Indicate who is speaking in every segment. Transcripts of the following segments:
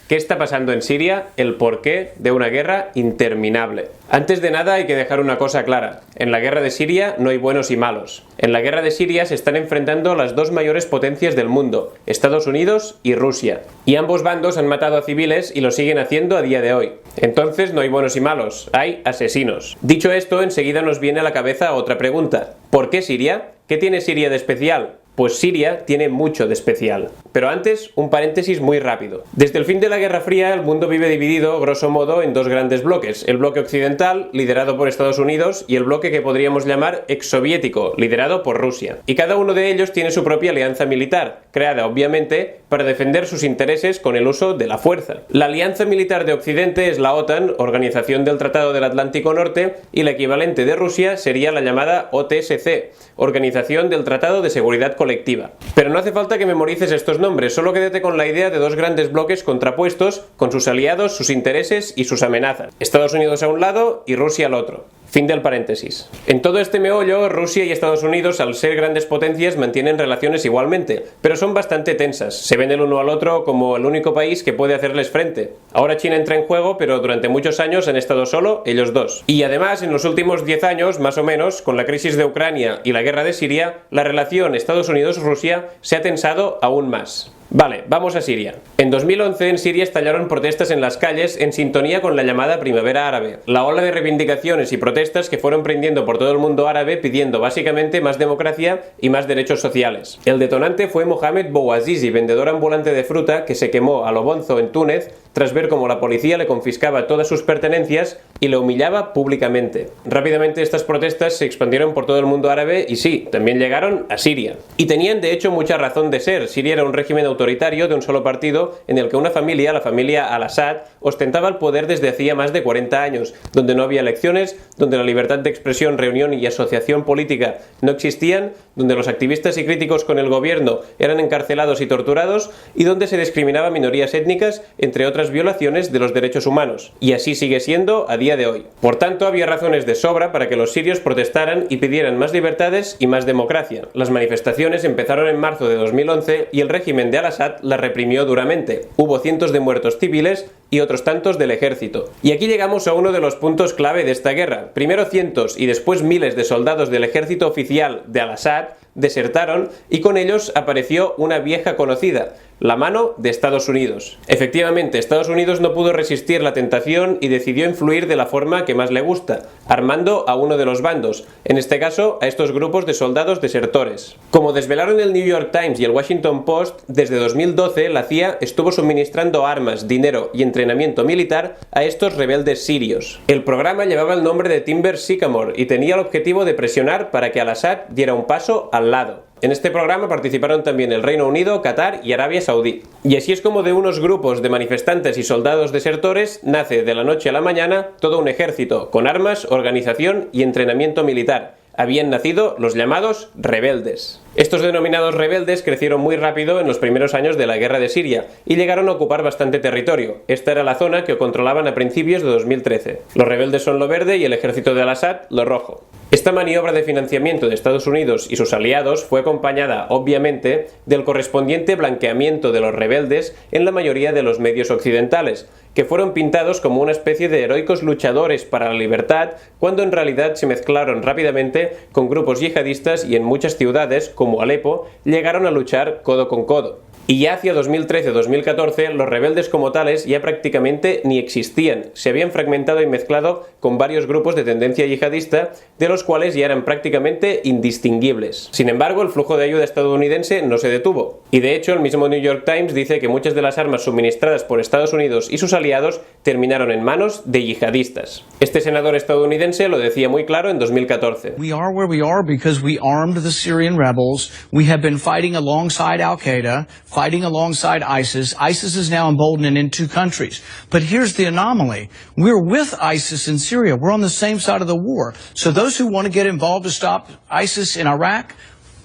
Speaker 1: ¿Qué está pasando en Siria? El porqué de una guerra interminable. Antes de nada hay que dejar una cosa clara. En la guerra de Siria no hay buenos y malos. En la guerra de Siria se están enfrentando las dos mayores potencias del mundo, Estados Unidos y Rusia. Y ambos bandos han matado a civiles y lo siguen haciendo a día de hoy. Entonces no hay buenos y malos, hay asesinos. Dicho esto, enseguida nos viene a la cabeza otra pregunta. ¿Por qué Siria? ¿Qué tiene Siria de especial? Pues Siria tiene mucho de especial. Pero antes, un paréntesis muy rápido. Desde el fin de la Guerra Fría, el mundo vive dividido, grosso modo, en dos grandes bloques. El bloque occidental, liderado por Estados Unidos, y el bloque que podríamos llamar exsoviético, liderado por Rusia. Y cada uno de ellos tiene su propia alianza militar, creada, obviamente, para defender sus intereses con el uso de la fuerza. La alianza militar de Occidente es la OTAN, Organización del Tratado del Atlántico Norte, y la equivalente de Rusia sería la llamada OTSC, Organización del Tratado de Seguridad Colectiva. Pero no hace falta que memorices estos nombres, solo quédate con la idea de dos grandes bloques contrapuestos, con sus aliados, sus intereses y sus amenazas. Estados Unidos a un lado y Rusia al otro. Fin del paréntesis. En todo este meollo, Rusia y Estados Unidos, al ser grandes potencias, mantienen relaciones igualmente, pero son bastante tensas. Se ven el uno al otro como el único país que puede hacerles frente. Ahora China entra en juego, pero durante muchos años han estado solo ellos dos. Y además, en los últimos 10 años, más o menos, con la crisis de Ucrania y la guerra de Siria, la relación Estados Unidos-Rusia se ha tensado aún más. Vale, vamos a Siria. En 2011 en Siria estallaron protestas en las calles en sintonía con la llamada Primavera Árabe, la ola de reivindicaciones y protestas que fueron prendiendo por todo el mundo árabe pidiendo básicamente más democracia y más derechos sociales. El detonante fue Mohamed Bouazizi, vendedor ambulante de fruta que se quemó a lo bonzo en Túnez tras ver cómo la policía le confiscaba todas sus pertenencias y le humillaba públicamente. Rápidamente estas protestas se expandieron por todo el mundo árabe y sí, también llegaron a Siria. Y tenían de hecho mucha razón de ser. Siria era un régimen autoritario de un solo partido en el que una familia, la familia al-Assad, ostentaba el poder desde hacía más de 40 años, donde no había elecciones, donde la libertad de expresión, reunión y asociación política no existían, donde los activistas y críticos con el gobierno eran encarcelados y torturados y donde se discriminaba a minorías étnicas, entre otras violaciones de los derechos humanos. Y así sigue siendo a día de hoy. Por tanto, había razones de sobra para que los sirios protestaran y pidieran más libertades y más democracia. Las manifestaciones empezaron en marzo de 2011 y el régimen de al-Assad las reprimió duramente. Hubo cientos de muertos civiles y otros tantos del ejército. Y aquí llegamos a uno de los puntos clave de esta guerra. Primero cientos y después miles de soldados del ejército oficial de al-Assad desertaron y con ellos apareció una vieja conocida, la mano de Estados Unidos. Efectivamente, Estados Unidos no pudo resistir la tentación y decidió influir de la forma que más le gusta, armando a uno de los bandos, en este caso a estos grupos de soldados desertores. Como desvelaron el New York Times y el Washington Post, desde 2012 la CIA estuvo suministrando armas, dinero y entrenamiento militar a estos rebeldes sirios. El programa llevaba el nombre de Timber Sycamore y tenía el objetivo de presionar para que al-Assad diera un paso al lado. En este programa participaron también el Reino Unido, Qatar y Arabia Saudí. Y así es como de unos grupos de manifestantes y soldados desertores nace de la noche a la mañana todo un ejército con armas, organización y entrenamiento militar. Habían nacido los llamados rebeldes. Estos denominados rebeldes crecieron muy rápido en los primeros años de la guerra de Siria y llegaron a ocupar bastante territorio. Esta era la zona que controlaban a principios de 2013. Los rebeldes son lo verde y el ejército de al-Assad lo rojo. Esta maniobra de financiamiento de Estados Unidos y sus aliados fue acompañada, obviamente, del correspondiente blanqueamiento de los rebeldes en la mayoría de los medios occidentales, que fueron pintados como una especie de heroicos luchadores para la libertad, cuando en realidad se mezclaron rápidamente con grupos yihadistas y en muchas ciudades, como Alepo, llegaron a luchar codo con codo. Y ya hacia 2013-2014 los rebeldes como tales ya prácticamente ni existían, se habían fragmentado y mezclado con varios grupos de tendencia yihadista, de los cuales ya eran prácticamente indistinguibles. Sin embargo, el flujo de ayuda estadounidense no se detuvo, y de hecho el mismo New York Times dice que muchas de las armas suministradas por Estados Unidos y sus aliados terminaron en manos de yihadistas. Este senador estadounidense lo decía muy claro en 2014.
Speaker 2: We are where we are because we armed the Syrian rebels. We have been fighting alongside Al-Qaeda, fighting alongside ISIS. ISIS is now emboldened in two countries. But here's the anomaly. We're with ISIS in Syria. We're on the same side of the war. So those who want to get involved to stop ISIS in Iraq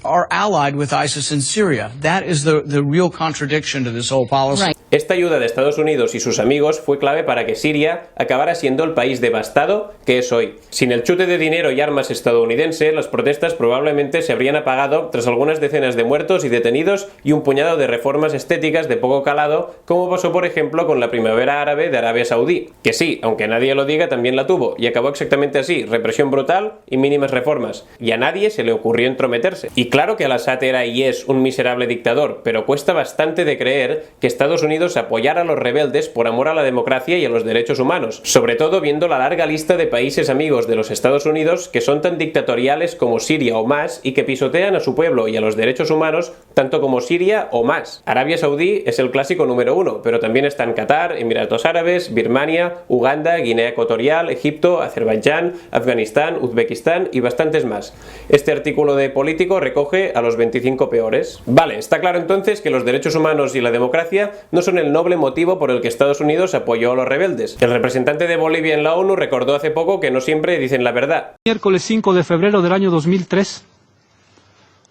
Speaker 2: are allied with ISIS in Syria. That is the real contradiction to this whole policy.
Speaker 3: Right.
Speaker 1: Esta ayuda de Estados Unidos y sus amigos fue clave para que Siria acabara siendo el país devastado que es hoy. Sin el chute de dinero y armas estadounidense, las protestas probablemente se habrían apagado tras algunas decenas de muertos y detenidos y un puñado de reformas estéticas de poco calado, como pasó por ejemplo con la primavera árabe de Arabia Saudí, que sí, aunque nadie lo diga, también la tuvo, y acabó exactamente así: represión brutal y mínimas reformas, y a nadie se le ocurrió entrometerse. Y claro que Al-Assad era y es un miserable dictador, pero cuesta bastante de creer que Estados Unidos apoyara a los rebeldes por amor a la democracia y a los derechos humanos, sobre todo viendo la larga lista de países amigos de los Estados Unidos que son tan dictatoriales como Siria o más y que pisotean a su pueblo y a los derechos humanos tanto como Siria o más. Arabia Saudí es el clásico número uno, pero también están Qatar, Emiratos Árabes, Birmania, Uganda, Guinea Ecuatorial, Egipto, Azerbaiyán, Afganistán, Uzbekistán y bastantes más. Este artículo de Político recoge a los 25 peores. Vale, está claro entonces que los derechos humanos y la democracia no son el noble motivo por el que Estados Unidos apoyó a los rebeldes. El representante de Bolivia en la ONU recordó hace poco que no siempre dicen la verdad.
Speaker 3: Miércoles 5 de febrero del año 2003,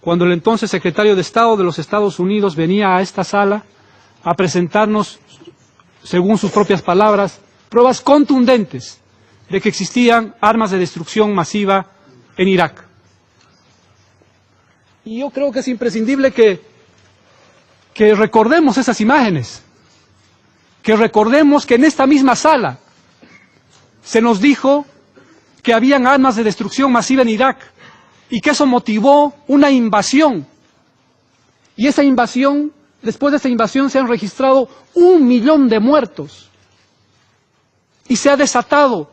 Speaker 3: cuando el entonces secretario de Estado de los Estados Unidos venía a esta sala a presentarnos, según sus propias palabras, pruebas contundentes de que existían armas de destrucción masiva en Irak. Y yo creo que es imprescindible que recordemos esas imágenes, que recordemos que en esta misma sala se nos dijo que habían armas de destrucción masiva en Irak y que eso motivó una invasión. Y esa invasión, después de esa invasión se han registrado 1 millón de muertos y se ha desatado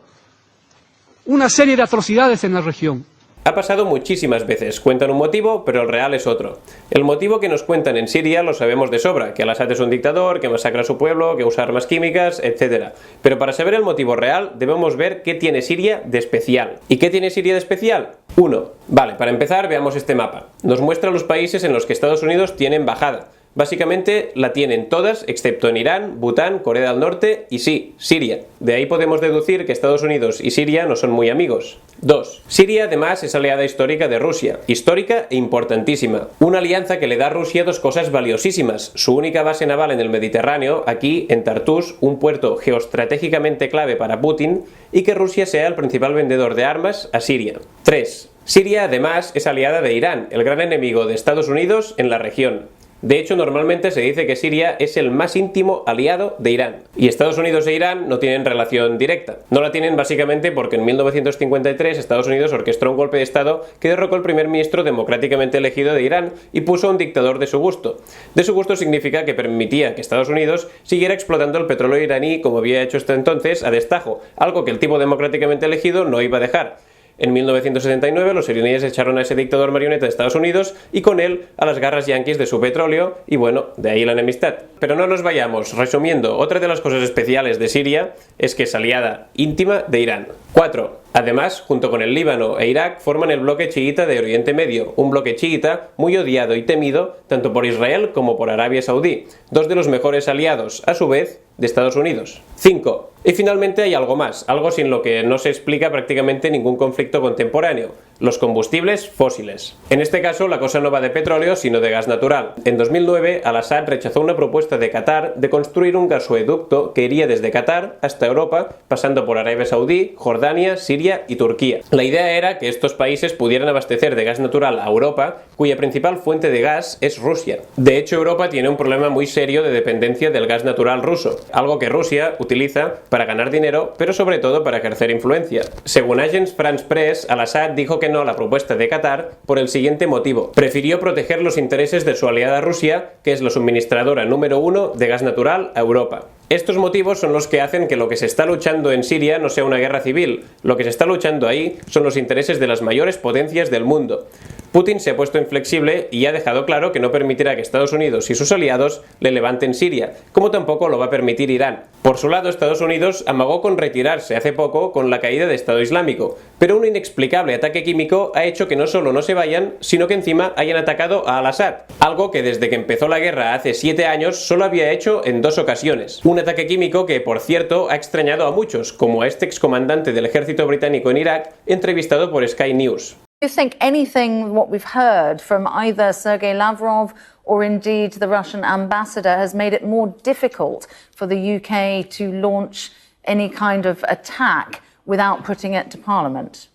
Speaker 3: una serie de atrocidades en la región.
Speaker 1: Ha pasado muchísimas veces, cuentan un motivo, pero el real es otro. El motivo que nos cuentan en Siria lo sabemos de sobra, que Al-Assad es un dictador, que masacra a su pueblo, que usa armas químicas, etc. Pero para saber el motivo real, debemos ver qué tiene Siria de especial. ¿Y qué tiene Siria de especial? 1. Vale, para empezar veamos este mapa. Nos muestra los países en los que Estados Unidos tiene embajada. Básicamente la tienen todas, excepto en Irán, Bután, Corea del Norte y sí, Siria. De ahí podemos deducir que Estados Unidos y Siria no son muy amigos. 2. Siria además es aliada histórica de Rusia, histórica e importantísima. Una alianza que le da a Rusia dos cosas valiosísimas: su única base naval en el Mediterráneo, aquí en Tartus, un puerto geoestratégicamente clave para Putin, y que Rusia sea el principal vendedor de armas a Siria. 3. Siria además es aliada de Irán, el gran enemigo de Estados Unidos en la región. De hecho, normalmente se dice que Siria es el más íntimo aliado de Irán. Y Estados Unidos e Irán no tienen relación directa. No la tienen básicamente porque en 1953 Estados Unidos orquestó un golpe de Estado que derrocó al primer ministro democráticamente elegido de Irán y puso a un dictador de su gusto. De su gusto significa que permitía que Estados Unidos siguiera explotando el petróleo iraní como había hecho hasta entonces a destajo, algo que el tipo democráticamente elegido no iba a dejar. En 1979 los iraníes echaron a ese dictador marioneta de Estados Unidos y con él a las garras yanquis de su petróleo y bueno, de ahí la enemistad. Pero no nos vayamos. Resumiendo, otra de las cosas especiales de Siria es que es aliada íntima de Irán. 4. Además, junto con el Líbano e Irak, forman el bloque chiita de Oriente Medio, un bloque chiita muy odiado y temido tanto por Israel como por Arabia Saudí, dos de los mejores aliados, a su vez, de Estados Unidos. 5. Y finalmente hay algo más, algo sin lo que no se explica prácticamente ningún conflicto contemporáneo: los combustibles fósiles. En este caso, la cosa no va de petróleo, sino de gas natural. En 2009, Al-Assad rechazó una propuesta de Qatar de construir un gasoducto que iría desde Qatar hasta Europa, pasando por Arabia Saudí, Jordania, Siria y Turquía. La idea era que estos países pudieran abastecer de gas natural a Europa, cuya principal fuente de gas es Rusia. De hecho, Europa tiene un problema muy serio de dependencia del gas natural ruso, algo que Rusia utiliza para ganar dinero, pero sobre todo para ejercer influencia. Según Agence France Press, Al-Assad dijo que no a la propuesta de Qatar por el siguiente motivo: prefirió proteger los intereses de su aliada Rusia, que es la suministradora número 1 de gas natural a Europa. Estos motivos son los que hacen que lo que se está luchando en Siria no sea una guerra civil. Lo que se está luchando ahí son los intereses de las mayores potencias del mundo. Putin se ha puesto inflexible y ha dejado claro que no permitirá que Estados Unidos y sus aliados le levanten Siria, como tampoco lo va a permitir Irán. Por su lado, Estados Unidos amagó con retirarse hace poco con la caída de Estado Islámico, pero un inexplicable ataque químico ha hecho que no solo no se vayan, sino que encima hayan atacado a Al-Assad, algo que desde que empezó la guerra hace 7 años solo había hecho en 2 ocasiones. Un ataque químico que, por cierto, ha extrañado a muchos, como a este excomandante del ejército británico en Irak, entrevistado por Sky News.
Speaker 4: Do you think anything what we've heard from either Sergei Lavrov or indeed the Russian ambassador has made it more difficult for the UK to launch any kind of attack without putting it to Parliament?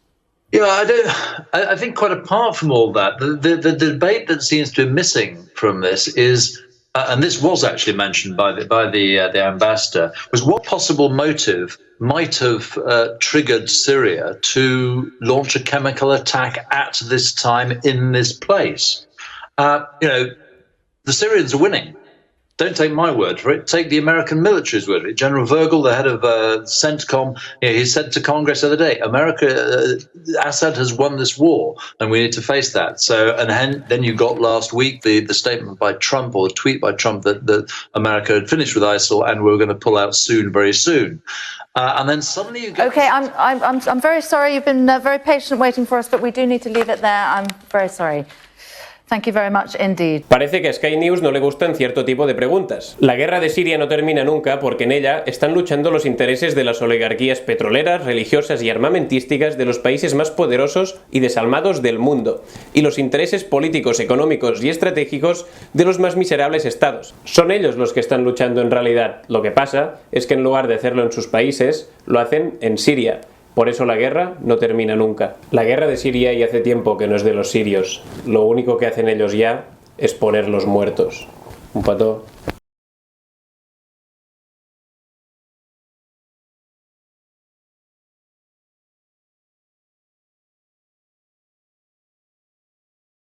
Speaker 5: Yeah, I think quite apart from all that, the debate that seems to be missing from this is, and this was actually mentioned by the ambassador, was what possible motive might have triggered Syria to launch a chemical attack at this time in this place. The Syrians are winning. Don't take my word for it. Take the American military's word for it. General Virgil, the head of CENTCOM, he said to Congress the other day, Assad has won this war, and we need to face that. So, and then you got last week the statement by Trump, or the tweet by Trump, that America had finished with ISIL and we were going to pull out soon, very soon. And then suddenly you get...
Speaker 4: Okay, I'm very sorry. You've been very patient waiting for us, but we do need to leave it there. I'm very sorry. Thank you very much indeed.
Speaker 1: Parece que a Sky News no le gustan cierto tipo de preguntas. La guerra de Siria no termina nunca porque en ella están luchando los intereses de las oligarquías petroleras, religiosas y armamentísticas de los países más poderosos y desalmados del mundo, y los intereses políticos, económicos y estratégicos de los más miserables estados. Son ellos los que están luchando en realidad. Lo que pasa es que en lugar de hacerlo en sus países, lo hacen en Siria. Por eso la guerra no termina nunca. La guerra de Siria ya hace tiempo que no es de los sirios. Lo único que hacen ellos ya es ponerlos muertos. Un pato.